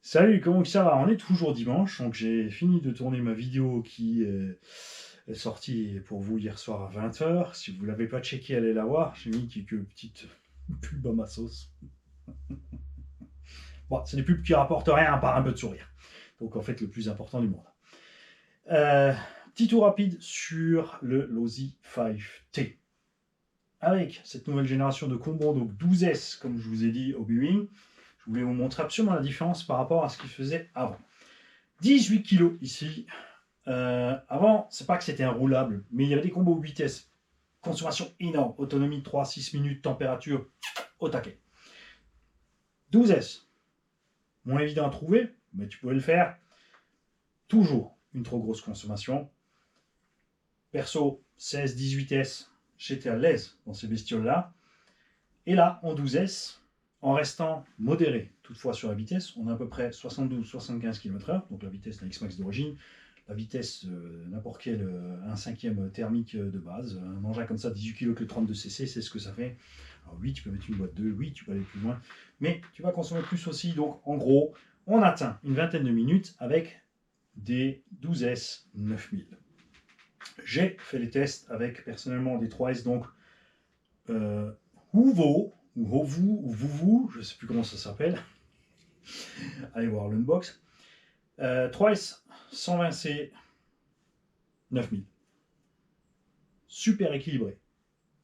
Salut, comment ça va? On est toujours dimanche, donc j'ai fini de tourner ma vidéo qui est sortie pour vous hier soir à 20h. Si vous ne l'avez pas checké, allez la voir. J'ai mis quelques petites pubs à ma sauce. Bon, c'est des pubs qui rapportent rien à part un peu de sourire. Donc en fait, le plus important du monde. Euh, Petit tour rapide sur le Lozi 5T. Avec cette nouvelle génération de combos, donc 12S, comme je vous ai dit au viewing, je voulais vous montrer absolument la différence par rapport à ce qu'il faisait avant. 18 kg ici. Avant, c'est pas que c'était un roulable, mais il y avait des combos 8S. Consommation énorme, autonomie 3-6 minutes, température au taquet. 12S, moins évident à trouver, mais tu pouvais le faire. Toujours une trop grosse consommation. Perso, 16-18S, j'étais à l'aise dans ces bestioles-là. Et là, en 12S, en restant modéré, toutefois sur la vitesse, on a à peu près 72-75 km/h, donc la vitesse de la X-Max d'origine, la vitesse n'importe quel 1/5 thermique de base. Un engin comme ça, 18 kg que 32 cc, c'est ce que ça fait. Alors oui, tu peux mettre une boîte 2, oui, tu peux aller plus loin, mais tu vas consommer plus aussi. Donc en gros, on atteint une vingtaine de minutes avec des 12S 9000. J'ai fait les tests avec personnellement des 3S, donc Huvo, ou Hovu, ou Vuvu, je ne sais plus comment ça s'appelle. Allez voir l'unbox. 3S 120C 9000. Super équilibré.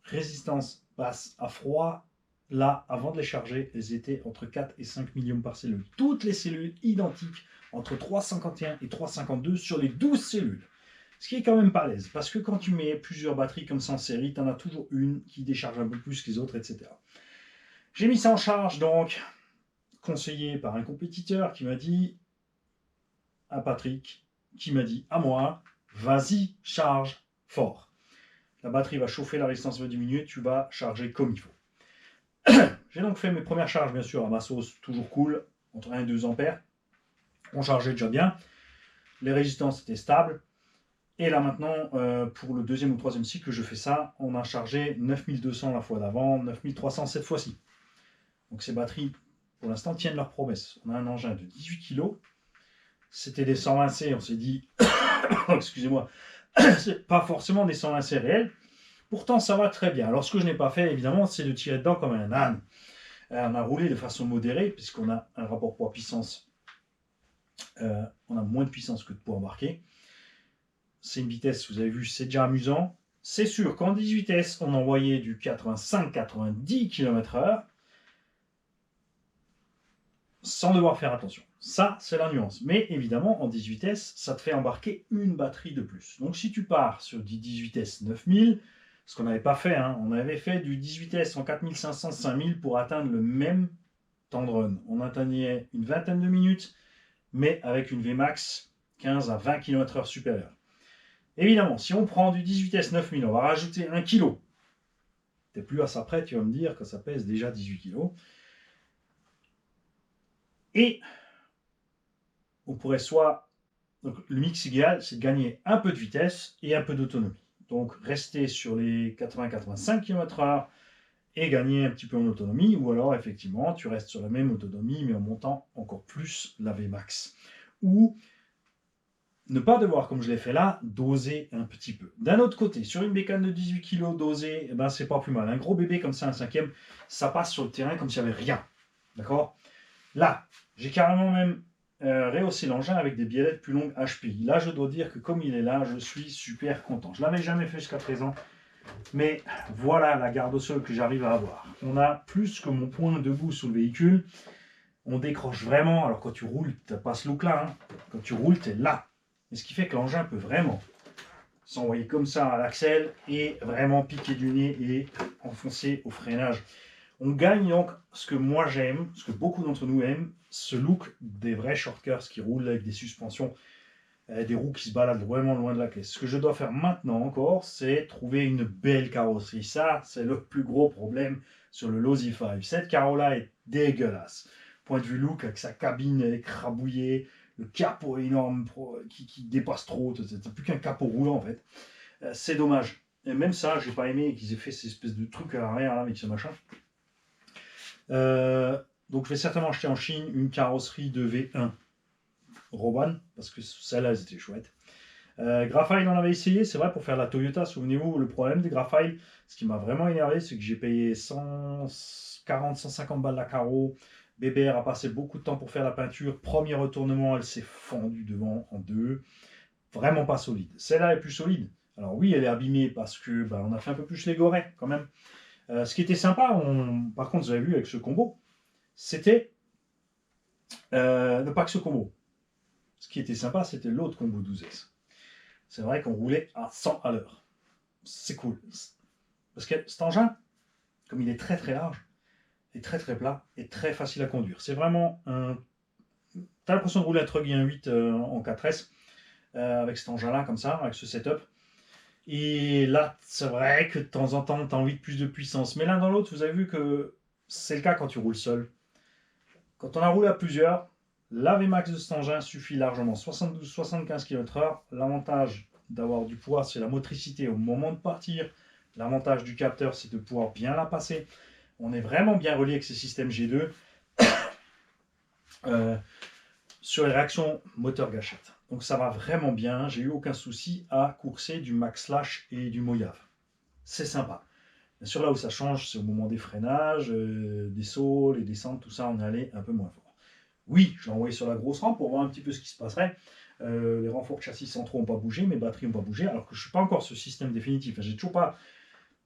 Résistance basse à froid. Là, avant de les charger, elles étaient entre 4 et 5 millions par cellule. Toutes les cellules identiques, entre 351 et 352 sur les 12 cellules. Ce qui est quand même pas l'aise, parce que quand tu mets plusieurs batteries comme ça en série, tu en as toujours une qui décharge un peu plus que les autres, etc. J'ai mis ça en charge, donc, conseillé par un compétiteur qui m'a dit, à Patrick, qui m'a dit à moi, vas-y, charge fort. La batterie va chauffer, la résistance va diminuer, tu vas charger comme il faut. J'ai donc fait mes premières charges, bien sûr, à ma sauce, toujours cool, entre 1 et 2 ampères. On chargeait déjà bien. Les résistances étaient stables. Et là maintenant, pour le deuxième ou troisième cycle que je fais ça, on a chargé 9200 la fois d'avant, 9300 cette fois-ci. Donc ces batteries, pour l'instant, tiennent leur promesse. On a un engin de 18 kg. C'était des 120C, on s'est dit, excusez-moi, c'est pas forcément des 120C réels. Pourtant, ça va très bien. Alors, ce que je n'ai pas fait, évidemment, c'est de tirer dedans comme un âne. On a roulé de façon modérée, puisqu'on a un rapport poids-puissance. On a moins de puissance que de poids embarqué. C'est une vitesse, vous avez vu, c'est déjà amusant. C'est sûr qu'en 18S, on envoyait du 85-90 km/h sans devoir faire attention. Ça, c'est la nuance. Mais évidemment, en 18S, ça te fait embarquer une batterie de plus. Donc, si tu pars sur du 18S 9000, ce qu'on n'avait pas fait, hein, on avait fait du 18S en 4500-5000 pour atteindre le même temps de run. On atteignait une vingtaine de minutes, mais avec une Vmax 15 à 20 km/h supérieure. Évidemment, si on prend du 18S 9000, on va rajouter 1 kg. T'es plus à ça près, tu vas me dire que ça pèse déjà 18 kg. Et on pourrait soit... Donc, le mix idéal, c'est de gagner un peu de vitesse et un peu d'autonomie. Donc, rester sur les 80-85 km/h et gagner un petit peu en autonomie, ou alors, effectivement, tu restes sur la même autonomie, mais en montant encore plus la Vmax. Ou ne pas devoir, comme je l'ai fait là, doser un petit peu. D'un autre côté, sur une bécane de 18 kg dosée, eh ben, c'est pas plus mal. Un gros bébé comme ça, un 5e, ça passe sur le terrain comme s'il n'y avait rien. D'accord? Là, j'ai carrément même rehaussé l'engin avec des biellettes plus longues HPI. Là, je dois dire que comme il est là, je suis super content. Je ne l'avais jamais fait jusqu'à présent, mais voilà la garde au sol que j'arrive à avoir. On a plus que mon point debout sur le véhicule. On décroche vraiment. Alors quand tu roules, tu n'as pas ce look-là. Hein. Quand tu roules, tu es là. Et ce qui fait que l'engin peut vraiment s'envoyer comme ça à l'axel et vraiment piquer du nez et enfoncer au freinage. On gagne donc ce que moi j'aime, ce que beaucoup d'entre nous aiment, ce look des vrais shortcars qui roulent avec des suspensions, des roues qui se baladent vraiment loin de la caisse. Ce que je dois faire maintenant encore, c'est trouver une belle carrosserie. Ça, c'est le plus gros problème sur le Lozi 5. Cette carreau-là est dégueulasse. Point de vue look, avec sa cabine écrabouillée, le capot énorme qui dépasse trop, c'est plus qu'un capot roulant en fait. C'est dommage. Et même ça, j'ai pas aimé qu'ils aient fait ces espèces de trucs à l'arrière avec ce machin. Donc je vais certainement acheter en Chine une carrosserie de V1 Rowan, parce que celles-là, elles étaient chouettes. Graphiles, on avait essayé, c'est vrai, pour faire la Toyota. Souvenez-vous, le problème des Graphiles, ce qui m'a vraiment énervé, c'est que j'ai payé 140, 150 balles la carreau. BBR a passé beaucoup de temps pour faire la peinture. Premier retournement, elle s'est fendue devant en deux. Vraiment pas solide. Celle-là est plus solide. Alors oui, elle est abîmée parce que on a fait un peu plus les gorets quand même. Ce qui était sympa, par contre, j'avais vu avec ce combo, c'était pas que ce combo. Ce qui était sympa, c'était l'autre combo 12S. C'est vrai qu'on roulait à 100 à l'heure. C'est cool. Parce que cet engin, comme il est très très large, est très très plat, et très facile à conduire. C'est vraiment un. T'as l'impression de rouler un Truggy 1.8 en 4S avec cet engin-là, comme ça, avec ce setup. Et là, c'est vrai que de temps en temps, tu as envie de plus de puissance. Mais l'un dans l'autre, vous avez vu que c'est le cas quand tu roules seul. Quand on a roulé à plusieurs, la Vmax de cet engin suffit largement. 72-75 km/h. L'avantage d'avoir du poids, c'est la motricité au moment de partir. L'avantage du capteur, c'est de pouvoir bien la passer. On est vraiment bien relié avec ces systèmes G2 sur les réactions moteur-gâchette. Donc ça va vraiment bien. J'ai eu aucun souci à courser du Max Slash et du Mojave. C'est sympa. Bien sûr, là où ça change, c'est au moment des freinages, des sauts, les descentes, tout ça, on est allé un peu moins fort. Oui, je l'ai envoyé sur la grosse rampe pour voir un petit peu ce qui se passerait. Les renforts châssis centraux n'ont pas bougé, mes batteries n'ont pas bougé, alors que je ne suis pas encore ce système définitif. J'ai toujours pas.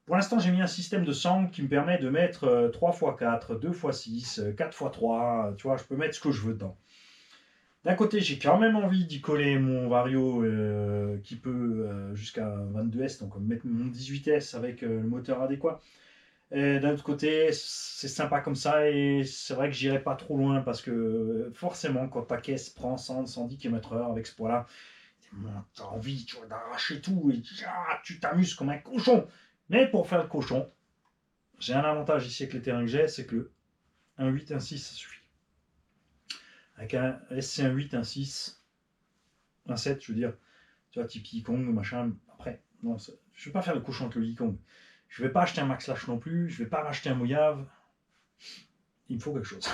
Pour l'instant, j'ai mis un système de sangle qui me permet de mettre 3x4, 2x6, 4x3. Tu vois, je peux mettre ce que je veux dedans. D'un côté, j'ai quand même envie d'y coller mon Vario qui peut jusqu'à 22S, donc mettre mon 18S avec le moteur adéquat. D'un autre côté, c'est sympa comme ça et c'est vrai que j'irai pas trop loin parce que forcément, quand ta caisse prend 100, 110 km/h avec ce poids-là, tu as envie d'arracher tout et tu t'amuses comme un cochon. Mais pour faire le cochon, j'ai un avantage ici avec les terrains que j'ai, c'est que un 8, un 6, ça suffit. Avec un SC, un 8, un 6, un 7, je veux dire, tu vois, type Yikong, machin. Après, non, je ne vais pas faire le cochon avec le Yikong. Je ne vais pas acheter un Max Slash non plus, je ne vais pas racheter un Mojave. Il me faut quelque chose.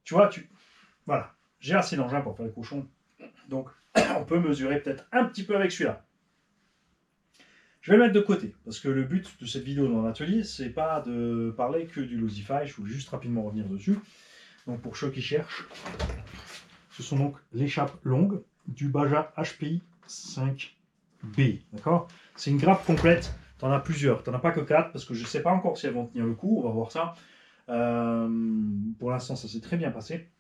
Tu vois, voilà, j'ai assez d'engins pour faire le cochon. Donc, on peut mesurer peut-être un petit peu avec celui-là. Je vais le mettre de côté, parce que le but de cette vidéo dans l'atelier, c'est pas de parler que du Losify, je voulais juste rapidement revenir dessus. Donc pour ceux qui cherchent, ce sont donc l'échappe longue du Baja HPI 5B. D'accord. C'est une grappe complète, tu en as plusieurs, tu n'en as pas que 4, parce que je ne sais pas encore si elles vont tenir le coup, on va voir ça. Pour l'instant, ça s'est très bien passé.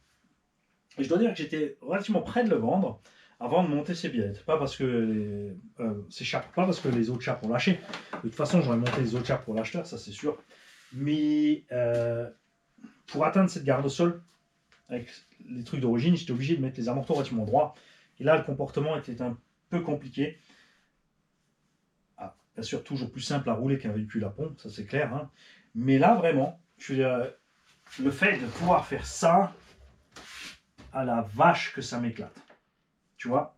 Et je dois dire que j'étais relativement près de le vendre avant de monter ces billettes. Pas parce que ces chapes, pas parce que les autres chapes ont lâché. De toute façon, j'aurais monté les autres chapes pour l'acheteur, ça c'est sûr. Mais pour atteindre cette garde au sol, avec les trucs d'origine, j'étais obligé de mettre les amortisseurs relativement droits. Et là, le comportement était un peu compliqué. Ah, bien sûr, toujours plus simple à rouler qu'un véhicule à pompe, ça c'est clair. Hein. Mais là, vraiment, je veux dire, le fait de pouvoir faire ça, à la vache que ça m'éclate. Tu vois,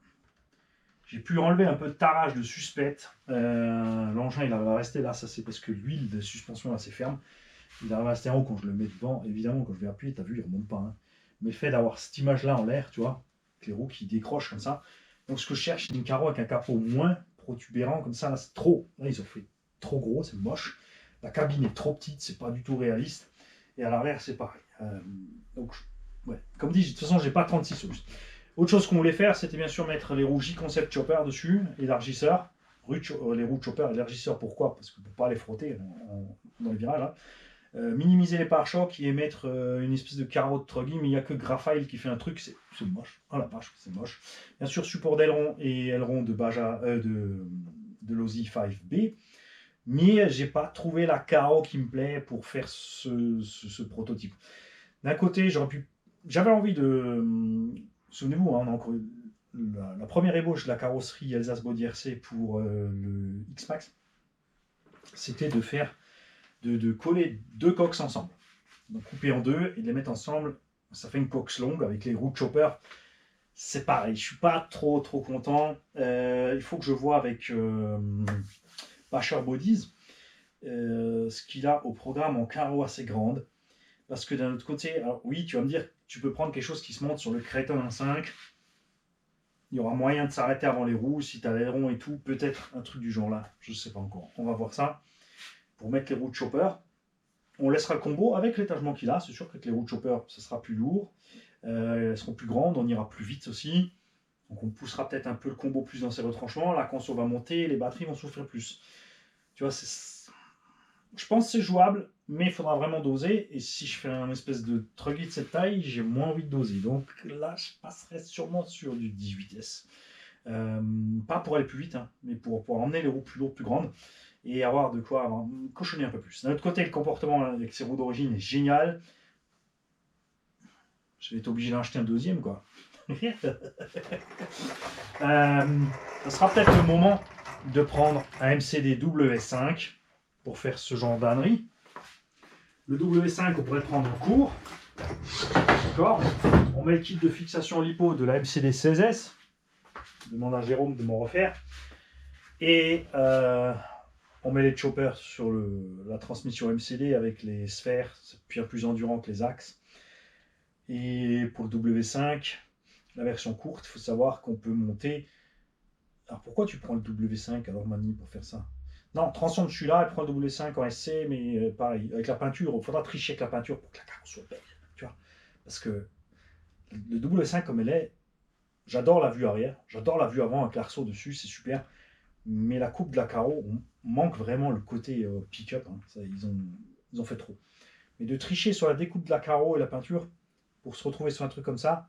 j'ai pu enlever un peu de tarage de suspecte. L'engin, il va rester là. Ça, c'est parce que l'huile de suspension est assez ferme. Il va rester en haut quand je le mets devant. Évidemment, quand je vais appuyer, tu as vu, il ne remonte pas. Hein. Mais le fait d'avoir cette image-là en l'air, tu vois, avec les roues qui décrochent comme ça. Donc, ce que je cherche, c'est une carreau avec un capot moins protubérant. Comme ça, là, c'est trop. Là, ils ont fait trop gros, c'est moche. La cabine est trop petite, c'est pas du tout réaliste. Et à l'arrière, c'est pareil. Donc, ouais. Comme dit, de toute façon, j'ai pas 36 sous. Autre chose qu'on voulait faire, c'était bien sûr mettre les roues J-Concept Chopper dessus, élargisseurs. Les roues Chopper, élargisseurs, pourquoi? Parce que pour ne pas les frotter dans les virages. Hein. Minimiser les pare-chocs et mettre une espèce de carreau de Truggy, mais il n'y a que Graphiles qui fait un truc, c'est moche. Oh la vache, c'est moche. Bien sûr, support d'aileron et aileron de Baja, de Losi 5B. Mais j'ai pas trouvé la carreau qui me plaît pour faire ce prototype. D'un côté, j'avais envie de. Souvenez-vous, hein, on a encore eu la première ébauche de la carrosserie Alsace Body RC pour le X-Max. C'était de faire, de coller deux coques ensemble. Donc couper en deux et de les mettre ensemble. Ça fait une coque longue avec les roues de chopper. C'est pareil, je suis pas trop content. Il faut que je vois avec Basher Bodies. ce qu'il a au programme en carreau assez grande. Parce que d'un autre côté, alors oui, tu vas me dire, tu peux prendre quelque chose qui se monte sur le Kraton 1.5. Il y aura moyen de s'arrêter avant les roues, si tu as l'aileron et tout, peut-être un truc du genre là, je ne sais pas encore. On va voir ça. Pour mettre les roues de chopper, on laissera le combo avec l'étagement qu'il a. C'est sûr qu'avec les roues de chopper, ça sera plus lourd. Elles seront plus grandes, on ira plus vite aussi. Donc on poussera peut-être un peu le combo plus dans ses retranchements. La console va monter, les batteries vont souffrir plus. Tu vois, je pense que c'est jouable, mais il faudra vraiment doser. Et si je fais un espèce de truggy de cette taille, j'ai moins envie de doser. Donc là, je passerai sûrement sur du 18S. Pas pour aller plus vite, hein, mais pour emmener les roues plus lourdes, plus grandes. Et avoir de quoi cochonner un peu plus. D'un autre côté, le comportement avec ces roues d'origine est génial. Je vais être obligé d'en acheter un deuxième, quoi. Ça sera peut-être le moment de prendre un MCD W5 pour faire ce genre d'ânerie. Le W5, on pourrait le prendre en cours. D'accord. On met le kit de fixation lipo de la MCD 16S. Je demande à Jérôme de m'en refaire. Et on met les choppers sur la transmission MCD avec les sphères. C'est bien plus endurant que les axes. Et pour le W5, la version courte, il faut savoir qu'on peut monter. Alors pourquoi tu prends le W5 alors, Mani, pour faire ça? Non, transforme celui-là et prends le W5 en SC, mais pareil, avec la peinture, il faudra tricher avec la peinture pour que la carrosserie soit belle. Tu vois, parce que le W5 comme elle est, j'adore la vue arrière, j'adore la vue avant avec l'arceau dessus, c'est super. Mais la coupe de la carreau, on manque vraiment le côté pick-up. Hein. Ça, ils ont fait trop. Mais de tricher sur la découpe de la carreau et la peinture, pour se retrouver sur un truc comme ça,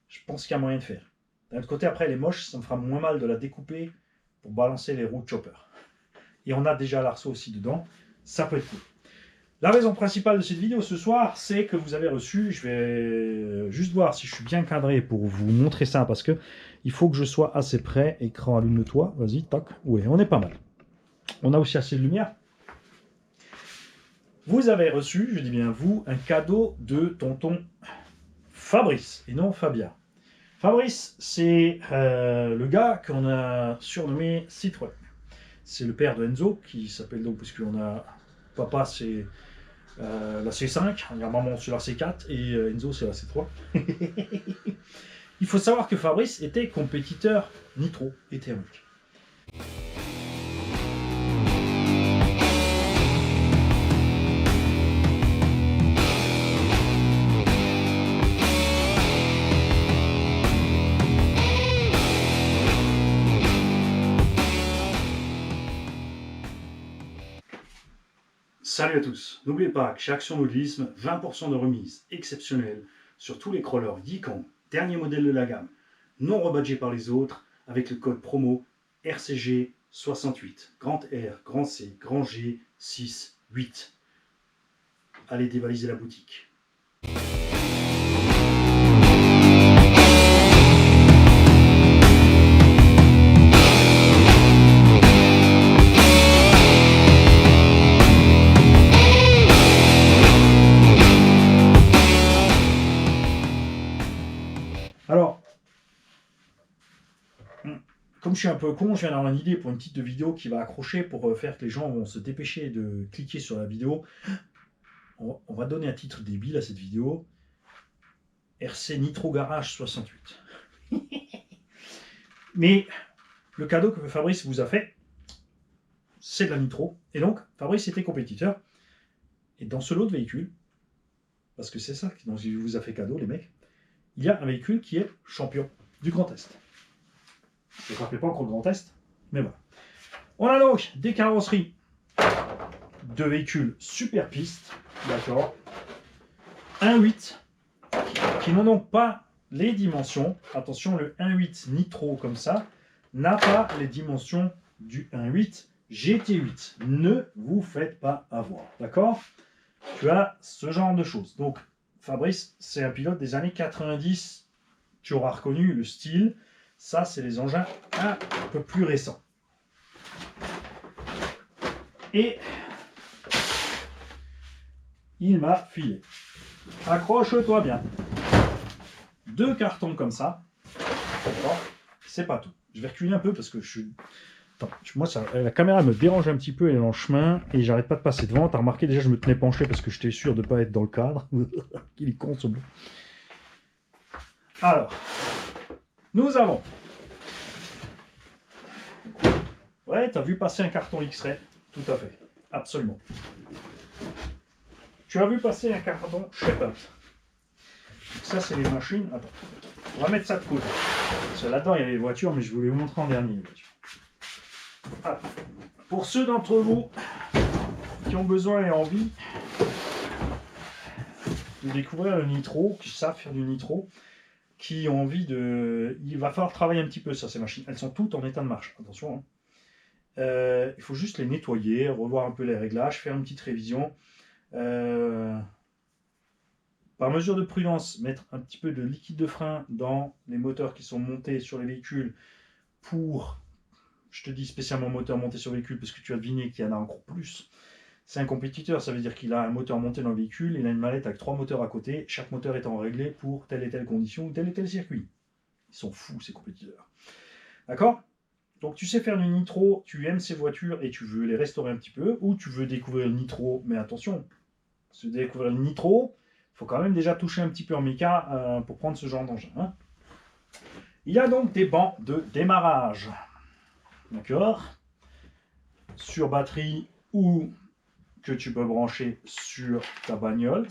je pense qu'il y a moyen de faire. D'un autre côté, après, elle est moche, ça me fera moins mal de la découper pour balancer les roues de chopper. Et on a déjà l'arceau aussi dedans, ça peut être cool. La raison principale de cette vidéo ce soir, c'est que vous avez reçu, je vais juste voir si je suis bien cadré pour vous montrer ça, parce que il faut que je sois assez près. Écran, allume-toi, vas-y, tac, oui, on est pas mal. On a aussi assez de lumière. Vous avez reçu, je dis bien vous, un cadeau de tonton Fabrice, et non Fabien. Fabrice, c'est le gars qu'on a surnommé Citroën. C'est le père de Enzo, qui s'appelle donc, parce qu'on a... Papa, c'est la C5, il y a maman sur la C4, et Enzo, c'est la C3. Il faut savoir que Fabrice était compétiteur nitro et thermique. Salut à tous, n'oubliez pas que chez Action Modélisme, 20% de remise exceptionnelle sur tous les crawlers Dicon, dernier modèle de la gamme, non rebadgé par les autres, avec le code promo RCG68, grand R, grand C, grand G, 6, 8. Allez dévaliser la boutique. Alors, comme je suis un peu con, je viens d'avoir une idée pour une petite vidéo qui va accrocher pour faire que les gens vont se dépêcher de cliquer sur la vidéo. On va donner un titre débile à cette vidéo. RC Nitro Garage 68. Mais le cadeau que Fabrice vous a fait, c'est de la nitro. Et donc, Fabrice était compétiteur. Et dans ce lot de véhicules, parce que c'est ça dont il vous a fait cadeau, les mecs, il y a un véhicule qui est champion du Grand Est. Je ne rappelle pas encore le Grand Est, mais voilà. On a donc des carrosseries de véhicules super pistes, d'accord, 1.8, qui n'ont donc pas les dimensions. Attention, le 1.8 Nitro comme ça n'a pas les dimensions du 1.8 GT8. Ne vous faites pas avoir, d'accord? Tu as ce genre de choses. Donc, Fabrice, c'est un pilote des années 90. Tu auras reconnu le style. Ça, c'est les engins un peu plus récents. Et il m'a filé. Accroche-toi bien. 2 cartons comme ça. D'accord. C'est pas tout. Je vais reculer un peu parce que Attends, moi, la caméra me dérange un petit peu, elle est dans le chemin, et j'arrête pas de passer devant. T'as remarqué, déjà, je me tenais penché parce que j'étais sûr de ne pas être dans le cadre. Il est con, ce bleu. Alors, nous avons... Ouais, t'as vu passer un carton X-Ray. Tout à fait. Absolument. Tu as vu passer un carton Shepard. Ça, c'est les machines. Attends, on va mettre ça de côté. Parce que là-dedans, il y a les voitures, mais je voulais vous montrer en dernier. Ah. Pour ceux d'entre vous qui ont besoin et envie de découvrir le nitro, qui savent faire du nitro, qui ont envie de... Il va falloir travailler un petit peu sur ces machines. Elles sont toutes en état de marche. Attention. Hein. Il faut juste les nettoyer, revoir un peu les réglages, faire une petite révision. Par mesure de prudence, mettre un petit peu de liquide de frein dans les moteurs qui sont montés sur les véhicules pour, je te dis spécialement moteur monté sur le véhicule parce que tu as deviné qu'il y en a encore plus. C'est un compétiteur, ça veut dire qu'il a un moteur monté dans le véhicule, il a une mallette avec 3 moteurs à côté, chaque moteur étant réglé pour telle et telle condition ou tel et tel circuit. Ils sont fous ces compétiteurs. D'accord ? Donc tu sais faire du nitro, tu aimes ces voitures et tu veux les restaurer un petit peu, ou tu veux découvrir le nitro, mais attention, se découvrir le nitro, il faut quand même déjà toucher un petit peu en méca pour prendre ce genre d'engin. Hein. Il y a donc des bancs de démarrage. D'accord ? Sur batterie ou que tu peux brancher sur ta bagnole.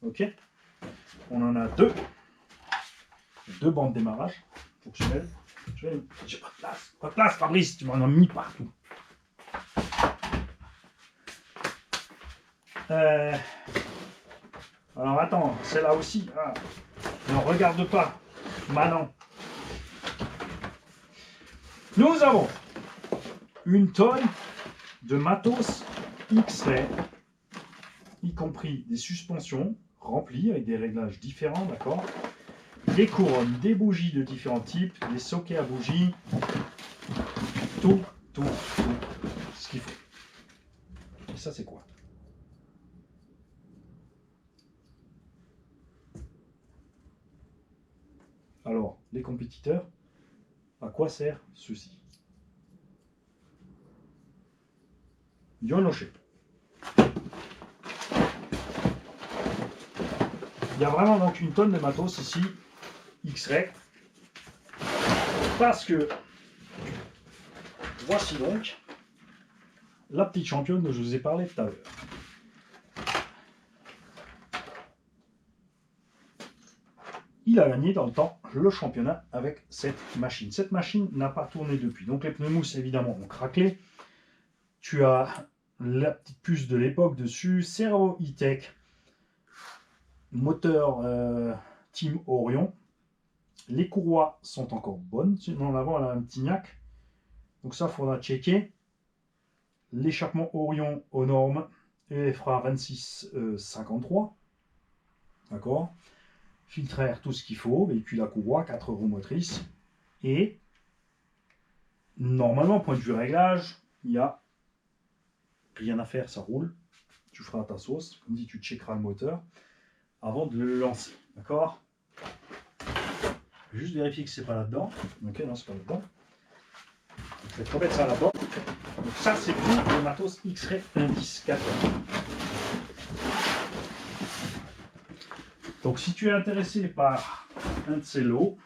Ok ? On en a deux. Deux bancs de démarrage fonctionnels. J'ai pas de place. Pas de place, Fabrice, tu m'en as mis partout. Alors attends, celle-là aussi. Ah, ne regarde pas. Manon. Nous avons une tonne de matos X-Ray, y compris des suspensions remplies avec des réglages différents, d'accord ? Des couronnes, des bougies de différents types, des sockets à bougies, tout ce qu'il faut. Et ça, c'est quoi ? Alors, les compétiteurs, à quoi sert ceci ? Yonoche. Il y a vraiment donc une tonne de matos ici, X-Ray, parce que voici donc la petite championne dont je vous ai parlé tout à l'heure. Il a gagné dans le temps le championnat avec cette machine. Cette machine n'a pas tourné depuis. Donc les pneus mousse évidemment ont craqué. Tu as la petite puce de l'époque dessus, Servo E-Tech, moteur Team Orion. Les courroies sont encore bonnes. En avant, elle a un petit gnac. Donc ça, il faudra checker. L'échappement Orion aux normes EFRA 2653. D'accord. Filtre à air, tout ce qu'il faut. Véhicule à courroie, 4 roues motrices. Et normalement, point de vue réglage, il n'y a rien à faire, ça roule. Tu feras ta sauce. Comme dit, tu checkeras le moteur avant de le lancer. D'accord. Juste vérifier que c'est pas là-dedans. Ok, non, c'est pas là-dedans. Je vais te remettre ça là-bas. Donc ça, c'est pour le matos X-Ray indicateur. Donc si tu es intéressé par un de ces lots,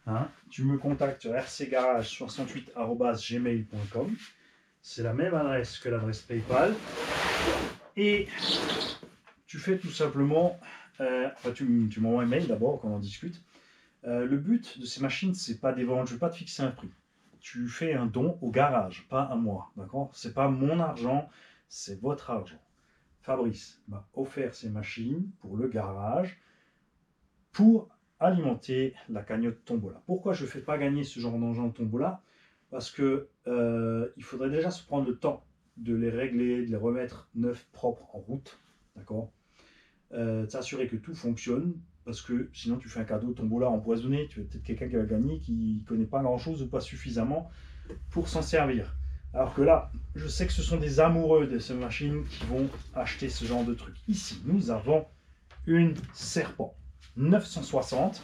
hein, tu me contactes sur rcgarage68@gmail.com. C'est la même adresse que l'adresse PayPal. Et tu fais tout simplement... tu m'envoies un mail d'abord quand on discute. Le but de ces machines, c'est pas des ventes, je ne vais pas te fixer un prix. Tu fais un don au garage, pas à moi, d'accord ? C'est pas mon argent, c'est votre argent. Fabrice m'a offert ces machines pour le garage, pour alimenter la cagnotte Tombola. Pourquoi je ne fais pas gagner ce genre d'engin Tombola ? Parce que il faudrait déjà se prendre le temps de les régler, de les remettre neufs, propres en route, d'accord ? T'assurer que tout fonctionne, parce que sinon tu fais un cadeau Tombola empoisonné, tu as peut-être quelqu'un qui va gagner qui ne connaît pas grand-chose ou pas suffisamment pour s'en servir. Alors que là, je sais que ce sont des amoureux de ces machines qui vont acheter ce genre de truc. Ici, nous avons une Serpent 960.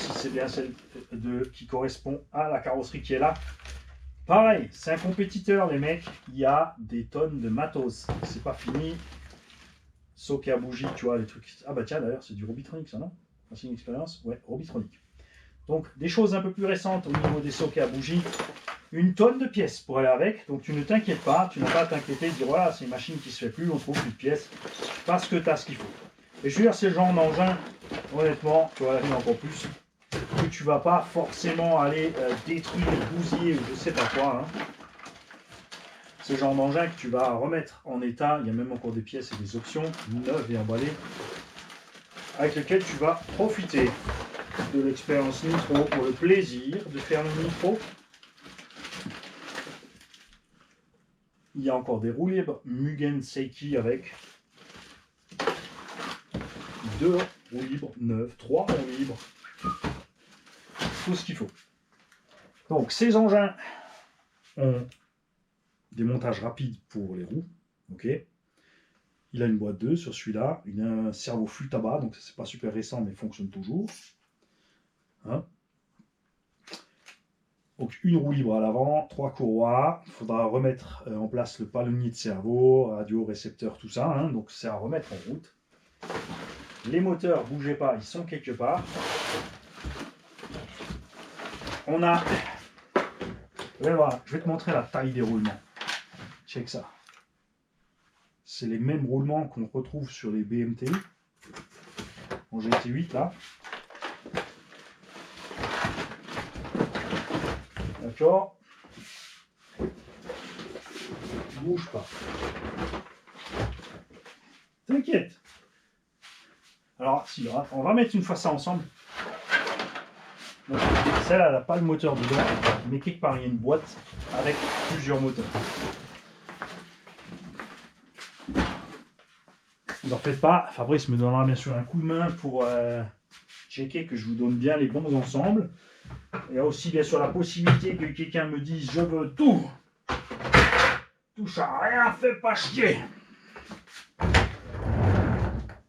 si c'est bien celle qui correspond à la carrosserie qui est là. Pareil, c'est un compétiteur, les mecs. Il y a des tonnes de matos. C'est pas fini. Socket à bougie, tu vois, les trucs. Ah bah tiens, d'ailleurs, c'est du Robitronic, ça, non? C'est une expérience? Ouais, Robitronic. Donc, des choses un peu plus récentes au niveau des sockets à bougie. Une tonne de pièces pour aller avec. Donc, tu ne t'inquiètes pas. Tu n'as pas à t'inquiéter de dire, voilà, c'est une machine qui se fait plus, on trouve plus de pièces. Parce que tu as ce qu'il faut. Et je veux dire, ces genres d'engins, honnêtement, tu vas aller encore plus. Que tu vas pas forcément aller détruire, bousiller ou je sais pas quoi. Hein. Ce genre d'engin que tu vas remettre en état, il y a même encore des pièces et des options neuves et emballées avec lesquelles tu vas profiter de l'expérience Nitro pour le plaisir de faire le Nitro. Il y a encore des roues libres Mugen Seiki avec 2 roues libres neuves, 3 roues libres, tout ce qu'il faut. Donc ces engins ont des montages rapides pour les roues. Ok. Il a une boîte 2 sur celui-là. Il a un cerveau flux tabac, donc c'est pas super récent, mais fonctionne toujours. Hein. Donc une roue libre à l'avant, 3 courroies. Il faudra remettre en place le palonnier de cerveau, radio, récepteur, tout ça. Hein. Donc c'est à remettre en route. Les moteurs, bougez pas, ils sont quelque part. On a... Voilà, je vais te montrer la taille des roulements. Check ça. C'est les mêmes roulements qu'on retrouve sur les BMT en GT8 là. D'accord. Bouge pas. T'inquiète. Alors, si, on va mettre une fois ça ensemble. Celle-là, elle n'a pas le moteur dedans, mais quelque part, il y a une boîte avec plusieurs moteurs. Ne vous en faites pas, Fabrice me donnera bien sûr un coup de main pour checker que je vous donne bien les bons ensembles. Il y a aussi bien sûr la possibilité que quelqu'un me dise je veux tout. Touche à rien, fais pas chier.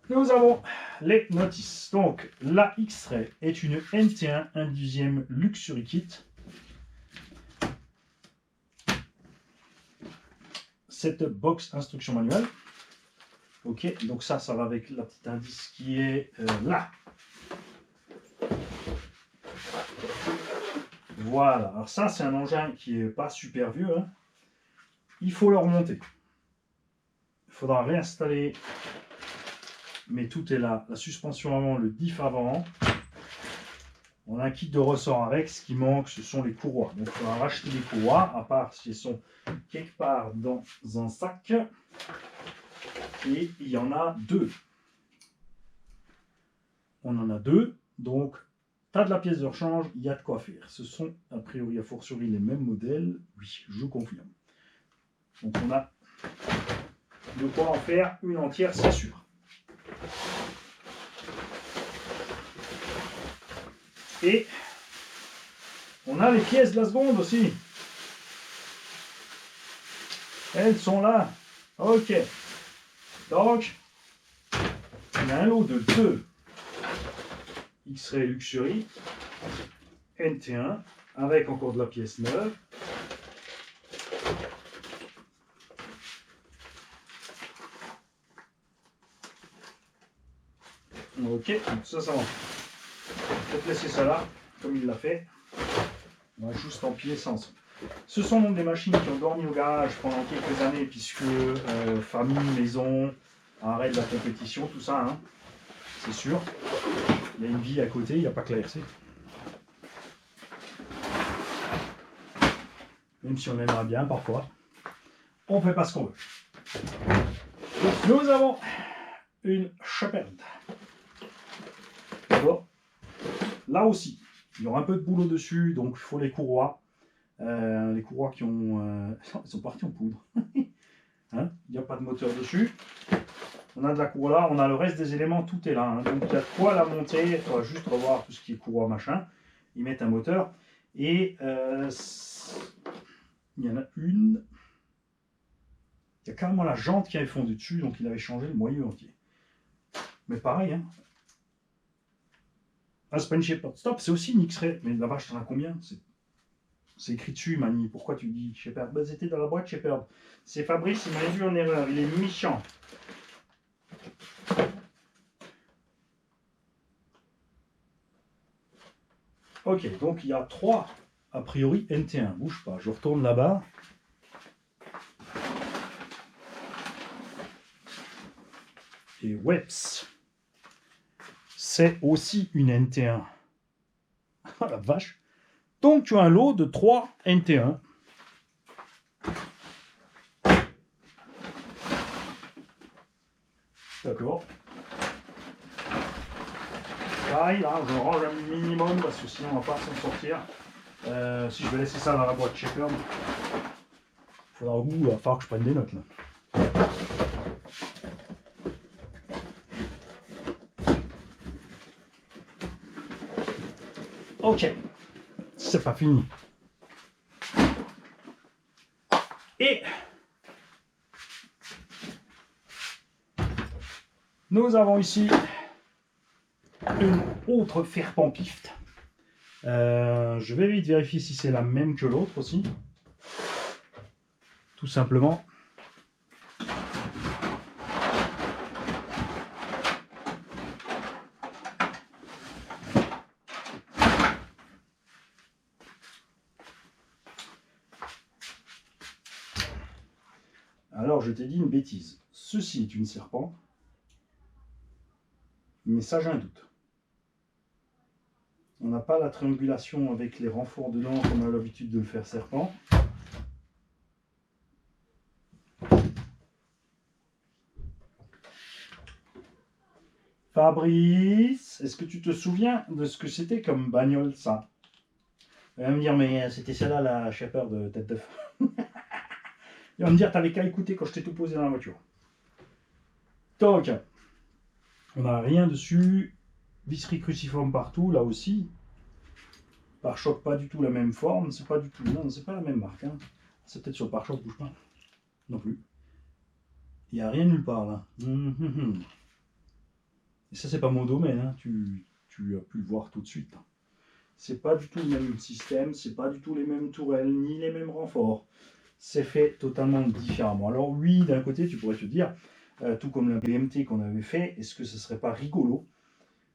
Nous avons les notices. Donc la X-Ray est une NT1 1/2 Luxury Kit. Cette box instruction manuelle. Ok, donc ça va avec la petite indice qui est là. Voilà, alors ça c'est un engin qui n'est pas super vieux. Hein. Il faut le remonter. Il faudra réinstaller, mais tout est là. La suspension avant, le diff avant. On a un kit de ressort avec, ce qui manque ce sont les courroies. Donc il faudra racheter les courroies, à part si elles sont quelque part dans un sac. Et il y en a 2. On en a 2, donc tu as de la pièce de rechange, il y a de quoi faire. Ce sont a priori a fortiori les mêmes modèles, oui, je confirme. Donc on a de quoi en faire une entière, c'est sûr. Et on a les pièces de la seconde aussi. Elles sont là. Ok. Donc, il y a un lot de 2 X-Ray Luxury NT1 avec encore de la pièce neuve. Ok, donc ça va. Peut-être laisser ça là, comme il l'a fait. On va juste empiler ça ensemble. Ce sont donc des machines qui ont dormi au garage pendant quelques années, puisque famille, maison, arrêt de la compétition, tout ça, hein, c'est sûr. Il y a une vie à côté, il n'y a pas que la RC. Même si on aimerait bien parfois, on ne fait pas ce qu'on veut. Donc nous avons une Shepherd. D'accord. Là aussi, il y aura un peu de boulot dessus, donc il faut les courroies. Les courroies qui ont... ils sont partis en poudre. Hein, il n'y a pas de moteur dessus. On a de la courroie là, on a le reste des éléments, tout est là. Hein. Donc il y a de quoi la monter, il faudra juste revoir tout ce qui est courroie machin. Ils mettent un moteur. Et il y en a une. Il y a carrément la jante qui avait fondu dessus, donc il avait changé le moyeu entier. Mais pareil, hein. Ah, c'est pas une Shepherd. Stop, c'est aussi une X-Ray. Mais la vache, t'en as combien? C'est écrit dessus, Mani. Pourquoi tu dis Shepherd? Bah, c'était dans la boîte Shepherd. C'est Fabrice, il m'a induit en erreur. Il est méchant. Ok, donc il y a 3, a priori, NT1. Bouge pas, je retourne là-bas. Et WEPS, c'est aussi une NT1. Ah la vache. Donc tu as un lot de 3 NT1. D'accord. Pareil, là, je range un minimum parce que sinon on va pas s'en sortir. Si je vais laisser ça dans la boîte Shepherd, il va falloir que je prenne des notes là. Ok, c'est pas fini. Et nous avons ici une autre Ferpent-Pift. Je vais vite vérifier si c'est la même que l'autre aussi. Tout simplement. Alors, je t'ai dit une bêtise. Ceci est une Serpent. Mais ça, j'ai un doute. On n'a pas la triangulation avec les renforts dedans comme on a l'habitude de le faire Serpent. Fabrice, est-ce que tu te souviens de ce que c'était comme bagnole, ça? Il va me dire, mais c'était celle-là, la Shepherd de tête d'œuf. Il va me dire, t'avais qu'à écouter quand je t'ai tout posé dans la voiture. Donc, on n'a rien dessus. Visserie cruciforme partout, là aussi. Pare-choc, pas du tout la même forme. C'est pas du tout. Non, c'est pas la même marque. Hein. C'est peut-être sur le pare-choc, bouge pas. Non plus. Il n'y a rien nulle part là. Et ça, c'est pas mon domaine. Hein. Tu as pu le voir tout de suite. C'est pas du tout le même système. C'est pas du tout les mêmes tourelles, ni les mêmes renforts. C'est fait totalement différemment. Alors, oui, d'un côté, tu pourrais te dire, tout comme la BMT qu'on avait fait, est-ce que ce serait pas rigolo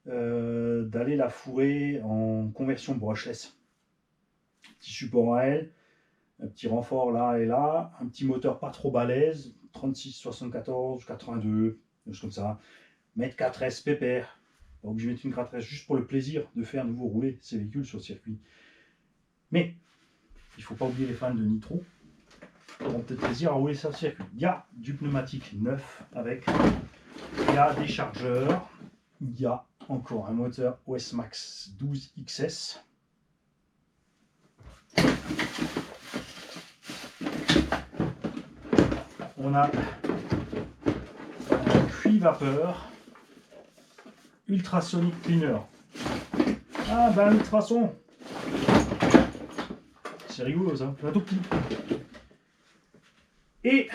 d'aller la fourrer en conversion brushless? Petit support à elle, un petit renfort là et là, un petit moteur pas trop balèze, 36, 74, 82, des choses comme ça. Mettre 4S pépère. Donc je vais mettre une 4S juste pour le plaisir de faire nouveau rouler ces véhicules sur le circuit. Mais il ne faut pas oublier les fans de nitro. Ils auront peut-être plaisir à rouler sur le circuit. Il y a du pneumatique neuf avec, il y a des chargeurs, il y a encore un moteur OS Max 12 XS. On a un cuit vapeur ultrasonic cleaner. Ah ben ultrason. C'est rigolo ça, c'est un tout petit. Et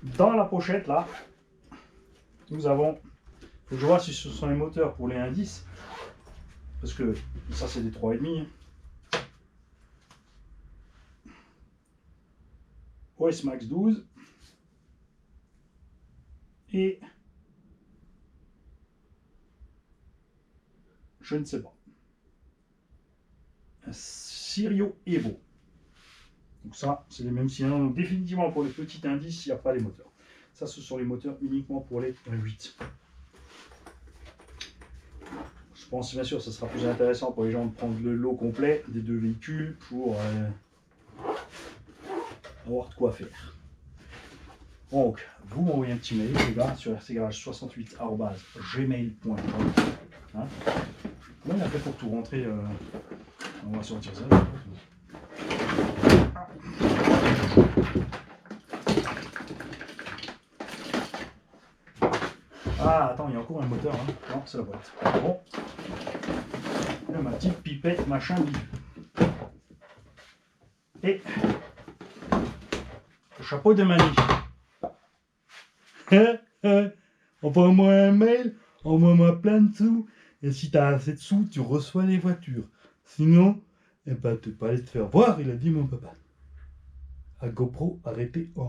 dans la pochette là, nous avons, faut que je vois si ce sont les moteurs pour les 1.10, parce que ça c'est des 3,5. OS Max 12 et je ne sais pas. Un Sirio Evo. Donc ça, c'est les mêmes cylindres. Donc définitivement pour les petits indices, il n'y a pas les moteurs. Ça, ce sont les moteurs uniquement pour les 8. Je pense bien sûr que ce sera plus intéressant pour les gens de prendre le lot complet des deux véhicules pour avoir de quoi faire. Donc, vous m'envoyez un petit mail, les gars, sur rcgarage68@gmail.com. Hein, comment il a fait pour tout rentrer on va sortir ça. Ah, attends, il y a encore un moteur. Hein. Non, c'est la boîte. Bon. Là, ma petite pipette, machin, bidule. Et le chapeau de Mani. Envoie-moi un mail, envoie-moi plein de sous, Et si t'as assez de sous, tu reçois les voitures. Sinon, eh ben, tu peux pas aller te faire voir, il a dit mon papa. À GoPro, arrêtez en